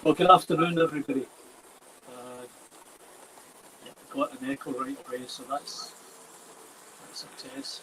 Well, good afternoon, everybody. Yeah, got an echo right away, so that's a test.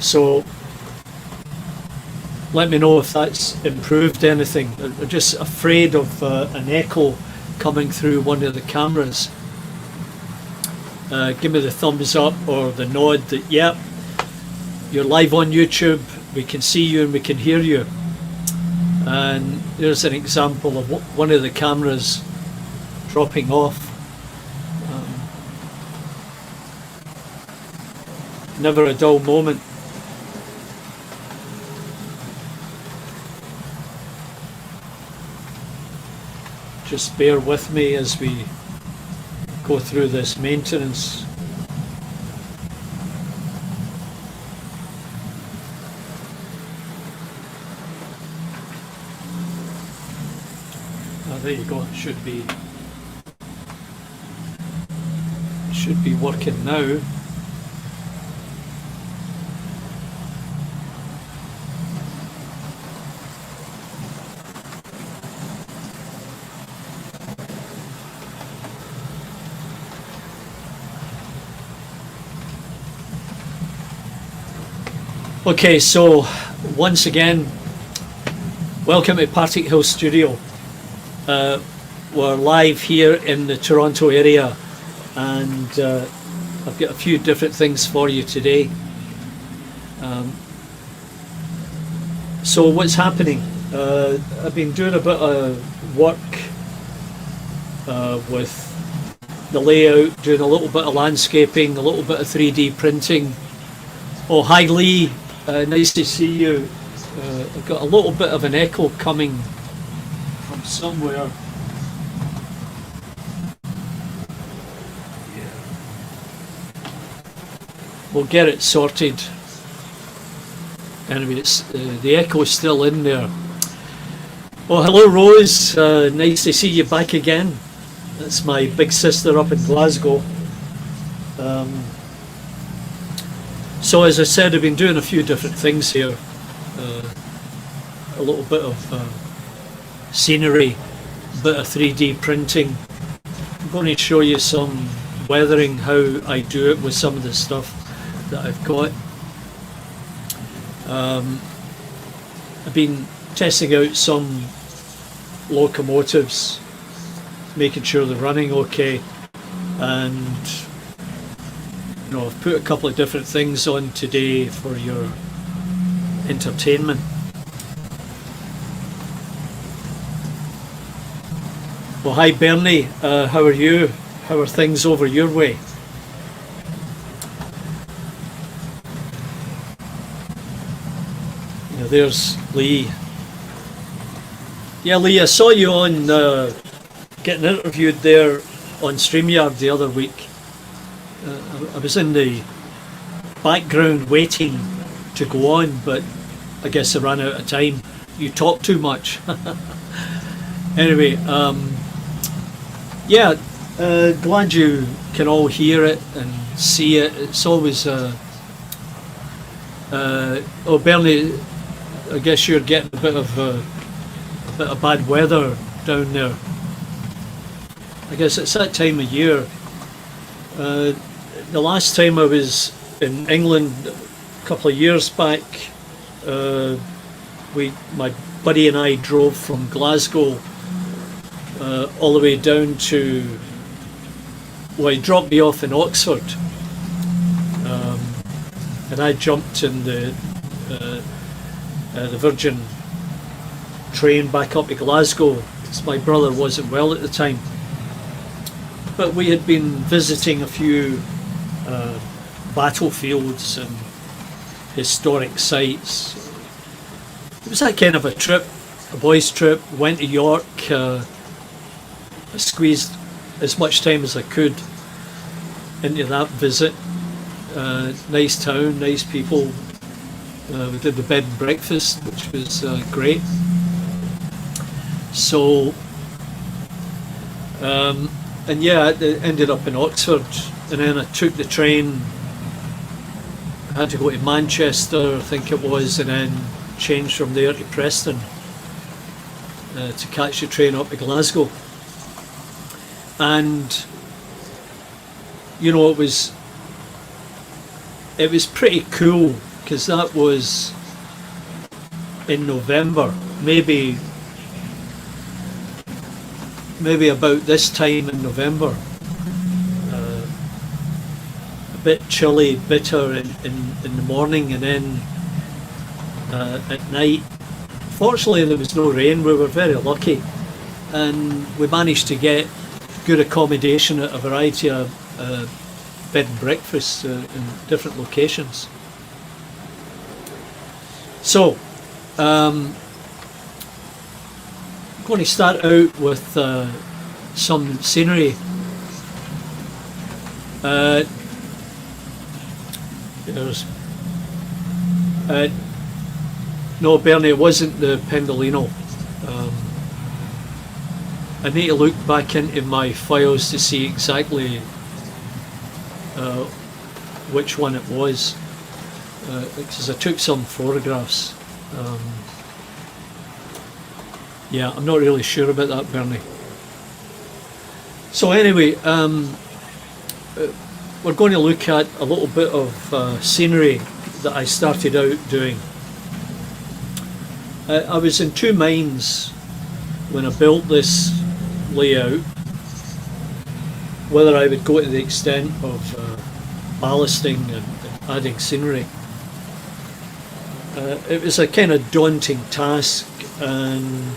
So let me know if that's improved anything. I'm just afraid of an echo coming through one of the cameras. Give me the thumbs up or the nod that, yep, you're live on YouTube, we can see you and we can hear you. And there's an example of one of the cameras dropping off. Never a dull moment. Just bear with me as we go through this maintenance. There you go. It should be working now. Okay, so once again, welcome to Partickhill Studio. We're live here in the Toronto area, and I've got a few different things for you today. So what's happening? I've been doing a bit of work with the layout, doing a little bit of landscaping, a little bit of 3D printing. Oh, hi Lee. Nice to see you. I've got a little bit of an echo coming from somewhere. Yeah. We'll get it sorted. Anyway, the echo's still in there. Oh, hello Rose. Nice to see you back again. That's my big sister up in Glasgow. So as I said, I've been doing a few different things here. A little bit of scenery, a bit of 3D printing. I'm going to show you some weathering, how I do it with some of the stuff that I've got. I've been testing out some locomotives, making sure they're running okay, and I've put a couple of different things on today for your entertainment. Well, hi Bernie, how are you? How are things over your way? Yeah, there's Lee. Yeah, Lee, I saw you on getting interviewed there on StreamYard the other week. I was in the background waiting to go on, but I guess I ran out of time. You talk too much. Anyway, yeah, glad you can all hear it and see it. It's always oh, Bernie, I guess you're getting a bit of bad weather down there. I guess it's that time of year. The last time I was in England a couple of years back, my buddy and I drove from Glasgow all the way down to, well, he dropped me off in Oxford, and I jumped in the Virgin train back up to Glasgow because my brother wasn't well at the time. But we had been visiting a few battlefields and historic sites. It was that kind of a trip, a boys' trip. Went to York. I squeezed as much time as I could into that visit. Nice town, nice people. We did the bed and breakfast, which was great. So, and yeah, I ended up in Oxford, and then I took the train. I had to go to Manchester, I think it was, and then change from there to Preston to catch the train up to Glasgow. And you know, it was pretty cool because that was in November, maybe about this time in November. A bit chilly, bitter in the morning, and then at night. Fortunately, there was no rain. We were very lucky, and we managed to get good accommodation at a variety of bed and breakfasts in different locations. So, I'm going to start out with some scenery. No, Bernie, it wasn't the Pendolino. I need to look back into my files to see exactly which one it was, because I took some photographs. Yeah, I'm not really sure about that, Bernie. So anyway, we're going to look at a little bit of scenery that I started out doing. I was in two minds when I built this layout, whether I would go to the extent of ballasting and adding scenery. It was a kind of daunting task, and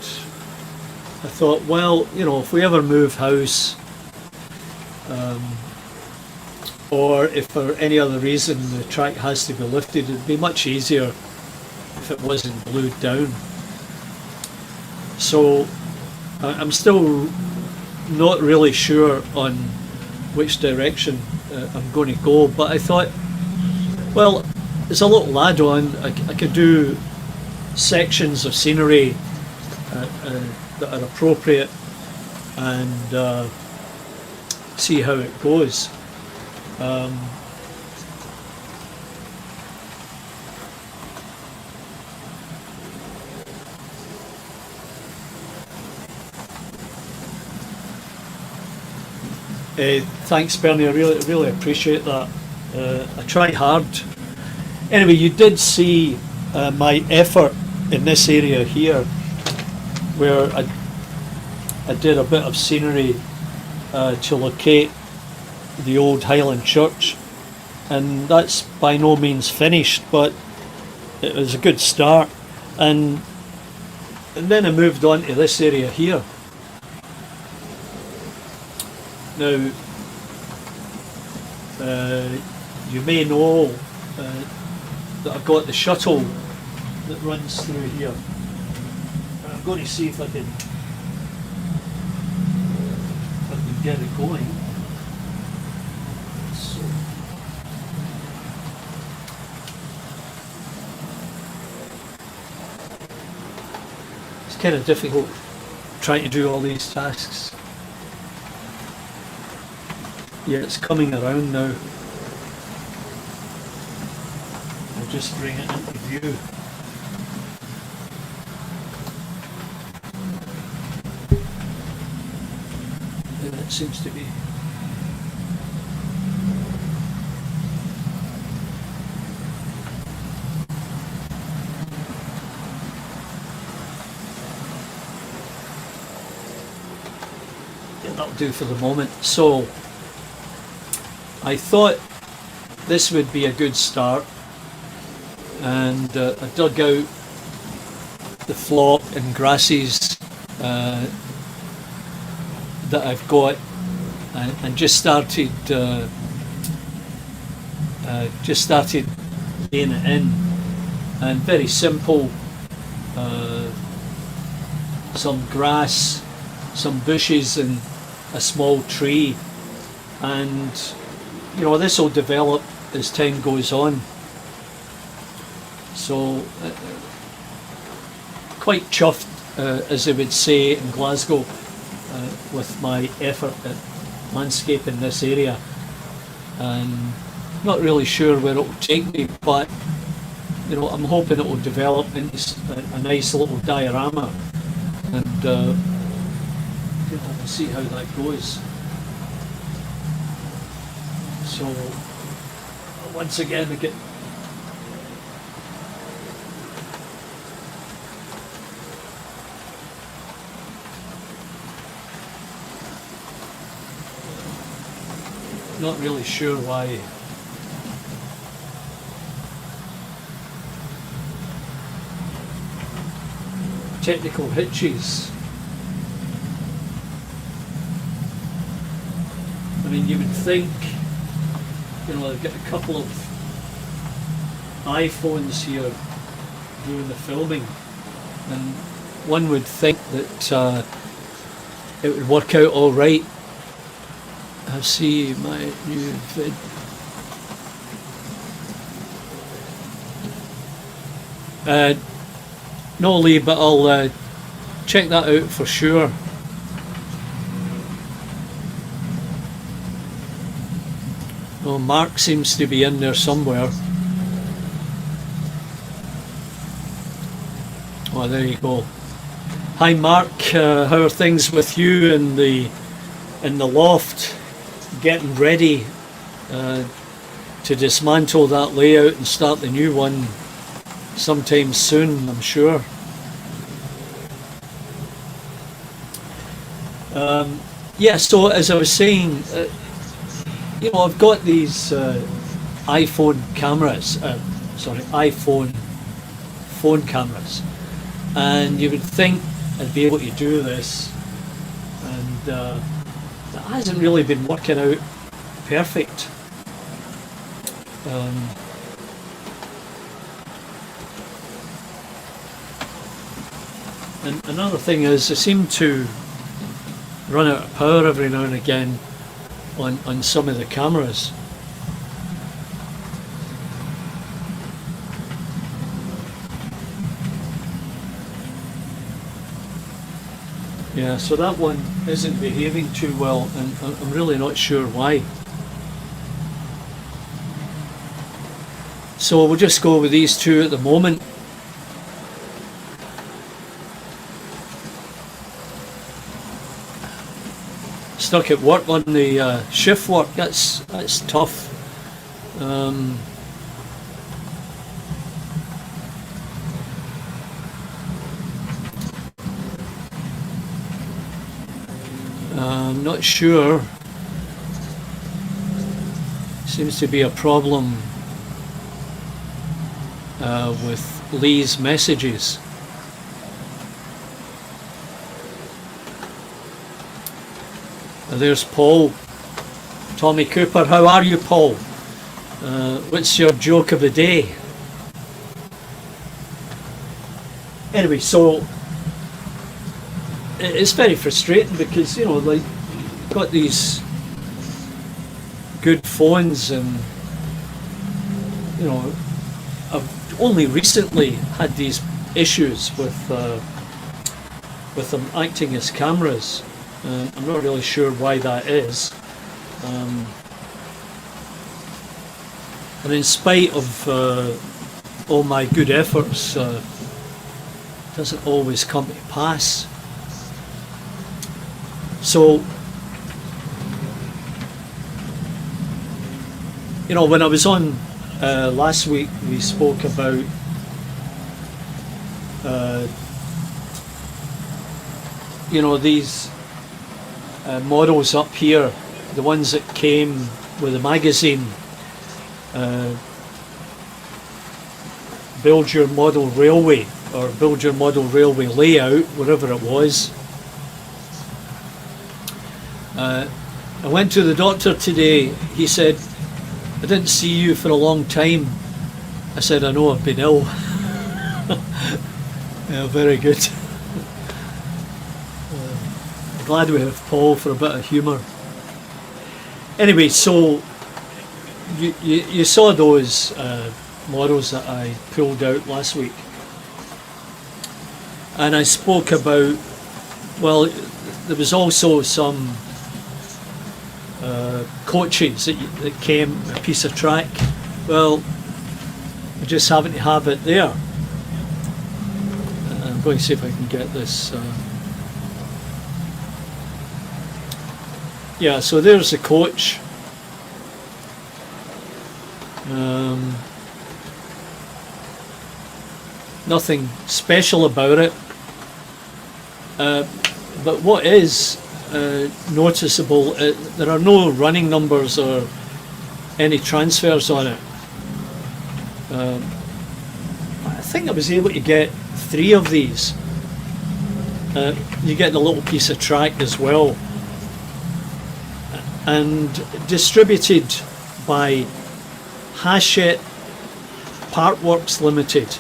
I thought, well, you know, if we ever move house, or if for any other reason the track has to be lifted, it'd be much easier if it wasn't glued down. So I'm still not really sure on which direction I'm going to go, but I thought, well, as a little add-on, I could do sections of scenery that are appropriate and see how it goes. Thanks, Bernie. I really appreciate that. I try hard. Anyway, you did see my effort in this area here, where I did a bit of scenery to locate the old Highland Church, and that's by no means finished, but it was a good start. And then I moved on to this area here. Now, you may know that I've got the shuttle that runs through here. And I'm going to see if I can get it going. So, kind of difficult trying to do all these tasks. Yeah, it's coming around now. I'll just bring it into view. And it seems to be. Yeah, that'll do for the moment. So I thought this would be a good start, and I dug out the flock and grasses that I've got, and just started laying it in, and very simple. Some grass, some bushes, and a small tree, and you know, this will develop as time goes on. So quite chuffed, as they would say in Glasgow, with my effort at landscaping this area, and not really sure where it will take me, but you know, I'm hoping it will develop into a nice little diorama, and you know, we'll see how that goes. So once again, I get not really sure why. Technical hitches. I mean, you would think, you know, I've got a couple of iPhones here doing the filming, and one would think that it would work out all right. I see my new vid. No, Lee, but I'll check that out for sure. Oh, Mark seems to be in there somewhere. Oh, there you go. Hi, Mark. How are things with you in the loft? Getting ready to dismantle that layout and start the new one sometime soon, I'm sure. Yeah, so as I was saying, you know, I've got these iPhone cameras, iPhone phone cameras, and you would think I'd be able to do this, and that hasn't really been working out perfect. And another thing is, I seem to run out of power every now and again on some of the cameras. Yeah, so that one isn't behaving too well, and I'm really not sure why. So we'll just go with these two at the moment. Stuck at work on the shift work. That's tough. I'm not sure. Seems to be a problem with Lee's messages. There's Paul. Tommy Cooper. How are you, Paul? What's your joke of the day? Anyway, so it's very frustrating because, you know, like, you've got these good phones, and you know, I've only recently had these issues with with them acting as cameras. I'm not really sure why that is. And in spite of all my good efforts, it doesn't always come to pass. So, you know, when I was on last week, we spoke about you know, these models up here, the ones that came with a magazine, build your model railway, or build your model railway layout, whatever it was. I went to the doctor today. He said, "I didn't see you for a long time." I said, "I know, I've been ill." Yeah, very good. Glad we have Paul for a bit of humour. Anyway, so you saw those models that I pulled out last week, and I spoke about, well, there was also some coaches that came a piece of track. Well, I just happen to have it there. I'm going to see if I can get this. Yeah, so there's the coach. Nothing special about it. But what is noticeable, there are no running numbers or any transfers on it. I think I was able to get 3 of these. You get the little piece of track as well, and distributed by Hatchette Partworks Limited,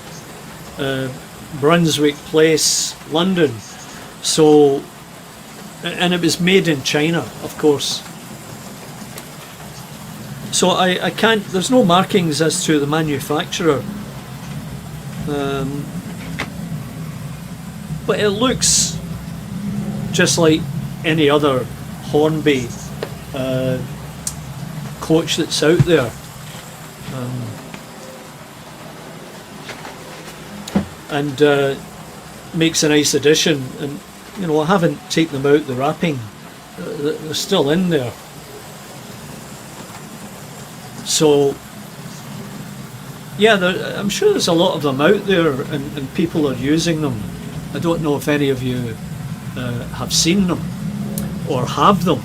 Brunswick Place, London. So, and it was made in China, of course. So I can't, there's no markings as to the manufacturer. But it looks just like any other Hornby coach that's out there. And makes a nice addition. And you know, I haven't taken them out the wrapping, they're still in there. So yeah, I'm sure there's a lot of them out there, and people are using them. I don't know if any of you have seen them or have them.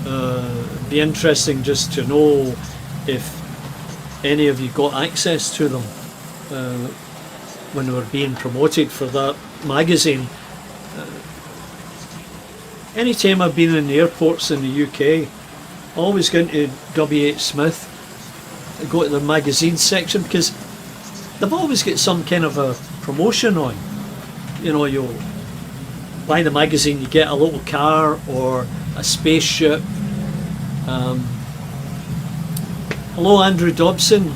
It'd be interesting just to know if any of you got access to them when they were being promoted for that magazine. Anytime I've been in the airports in the UK, I always go into W.H. Smith, go to the magazine section, because they've always got some kind of a promotion on. You know, you'll buy the magazine, you get a little car or a spaceship. Hello Andrew Dobson,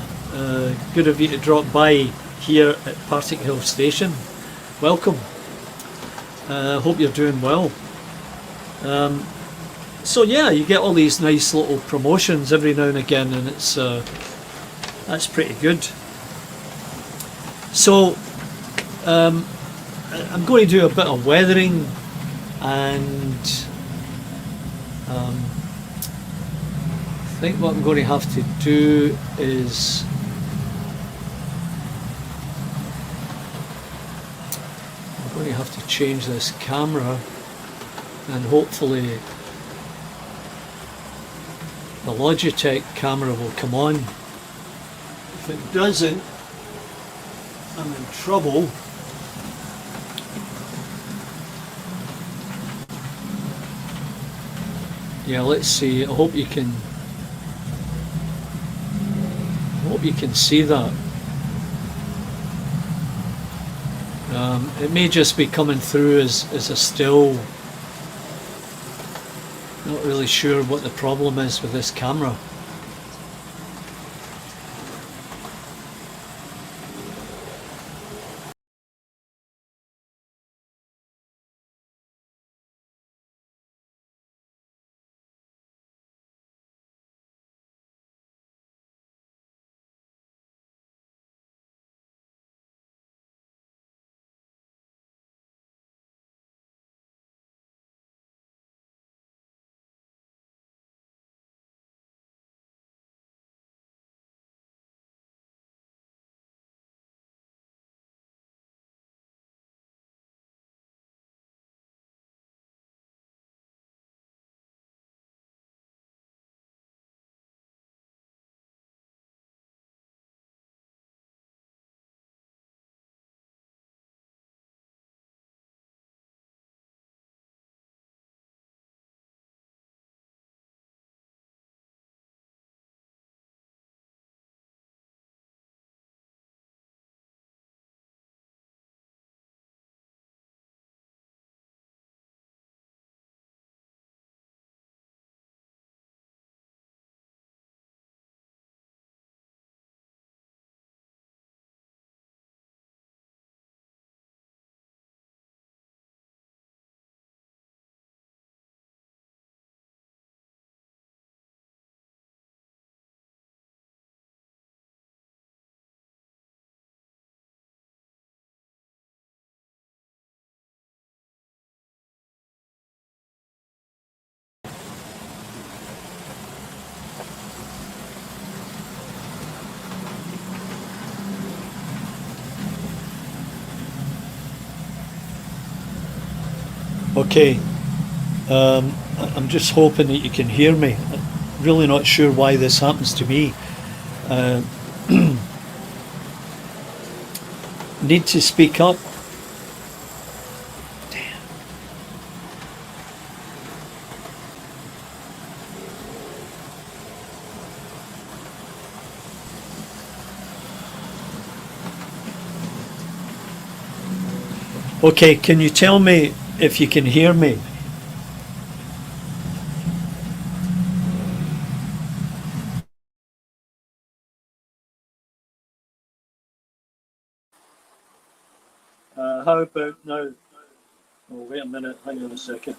good of you to drop by here at Partickhill Station. Welcome. Hope you're doing well. So yeah, you get all these nice little promotions every now and again, and it's that's pretty good. So I'm going to do a bit of weathering, and I think what I'm going to have to do is I'm going to have to change this camera, and hopefully the Logitech camera will come on. If it doesn't, I'm in trouble. Yeah, let's see. I hope you can see that. It may just be coming through as a still. Not really sure what the problem is with this camera. Okay, I'm just hoping that you can hear me. I'm really not sure why this happens to me. Uh, need to speak up. Damn. Okay, can you tell me if you can hear me? How about now? Oh, wait a minute, hang on a second.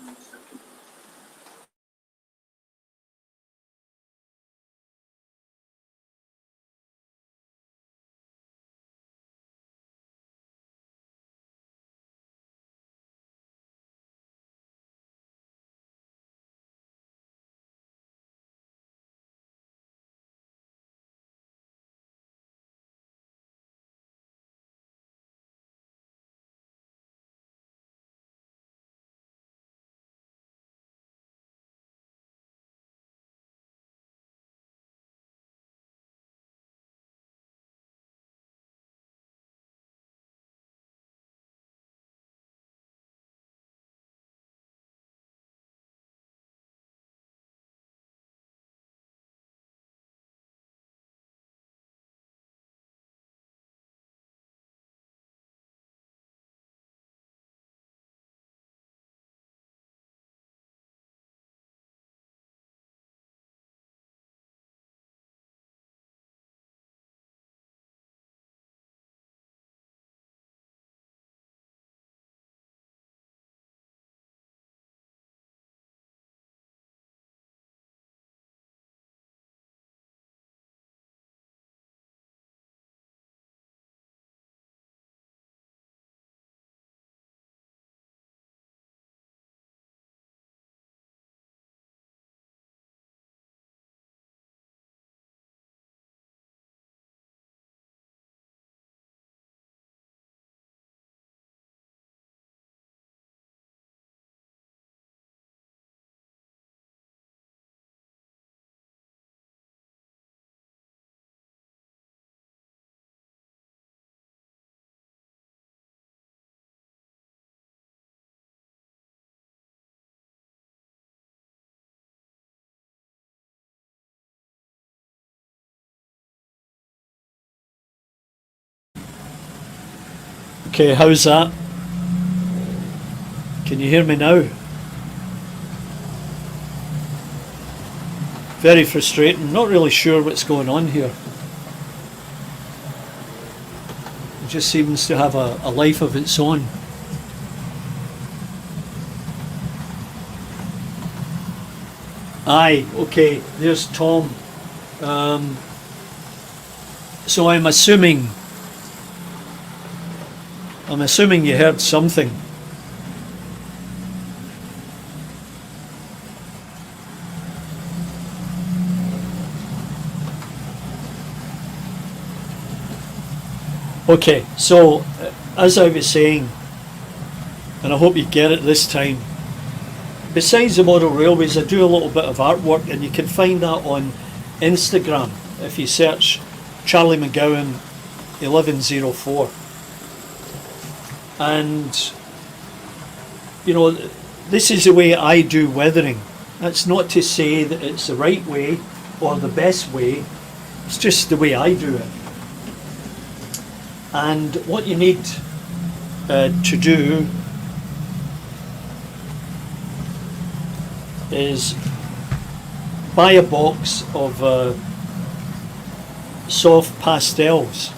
Okay, how's that? Can you hear me now? Very frustrating. Not really sure what's going on here. It just seems to have a life of its own. Aye, okay, there's Tom. So I'm assuming you heard something. Okay, so as I was saying, and I hope you get it this time, besides the model railways, I do a little bit of artwork, and you can find that on Instagram if you search Charlie McGowan 1104. And you know, this is the way I do weathering. That's not to say that it's the right way or the best way, it's just the way I do it. And what you need to do is buy a box of soft pastels,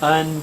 and